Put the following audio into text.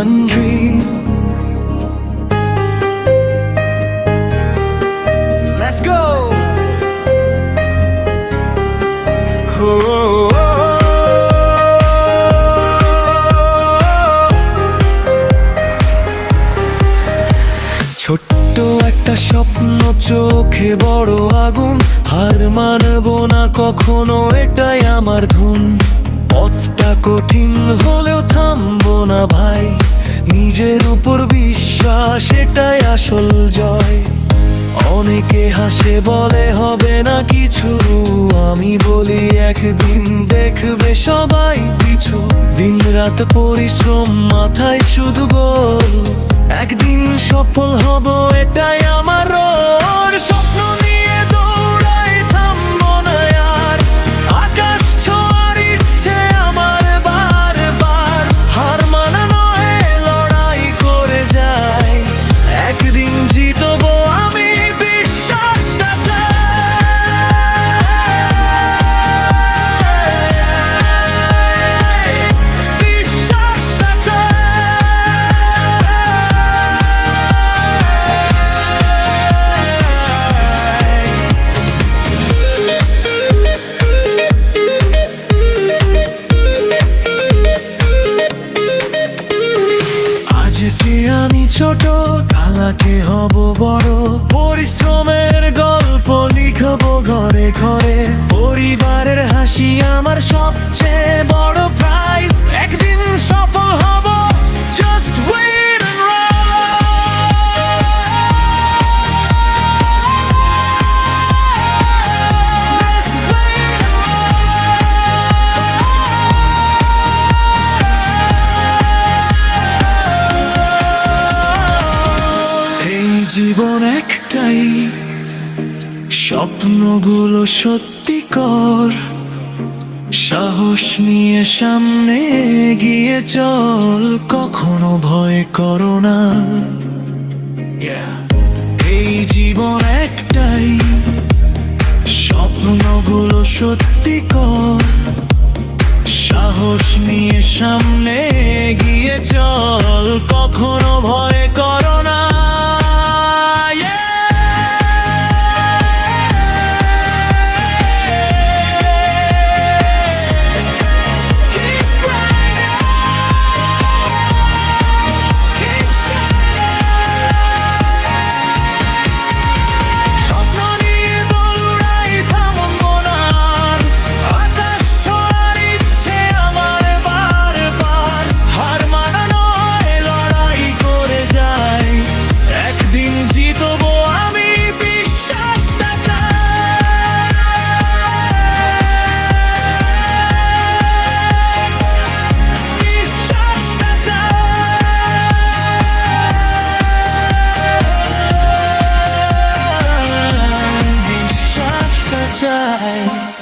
one dream. Let's go. Oh. ছোট্ট একটা স্বপ্ন, চোখে বড় আগুন, হার মানবো না কখনো, এটাই আমার ধুন। পথটা কঠিন হলেও থামবো না ভাই, নিজের উপর বিশ্বাস এটাই আসল জয়। অনেকে হাসে বলে হবে না কিছু, আমি বলি একদিন দেখবে সবাই পিছু। দিন রাত পরিশ্রম, মাথায় শুধু গোল, একদিন সফল হব এটাই আমার রোল। স্বপ্ন নিয়ে দৌড়াই, থামবো না আর, আকাশ ছোঁয়ার ইচ্ছে আমার বারবার। হার মানা নয়, লড়াই করে যাই, একদিন জিতবো আমি, বিশ্বাসটা চাই, বিশ্বাসটা চাই। আজকে আমি ছোট, কালকে হব বড়, পরিশ্রমের গল্প লিখবো ঘরে ঘরে। পরিবারের হাসি আমার সবচেয়ে বড় প্রাইজ, একদিন সফল হব, জাস্ট ওয়েট এন্ড জীবন একটাই, স্বপ্নগুলো সত্যি কর, সাহস নিয়ে সামনে এগিয়ে চল, কখনো ভয় করো না। এই জীবন একটাই, স্বপ্নগুলো সত্যি কর, সাহস নিয়ে সামনে এগিয়ে চল, কখনো ভয় করো না। Try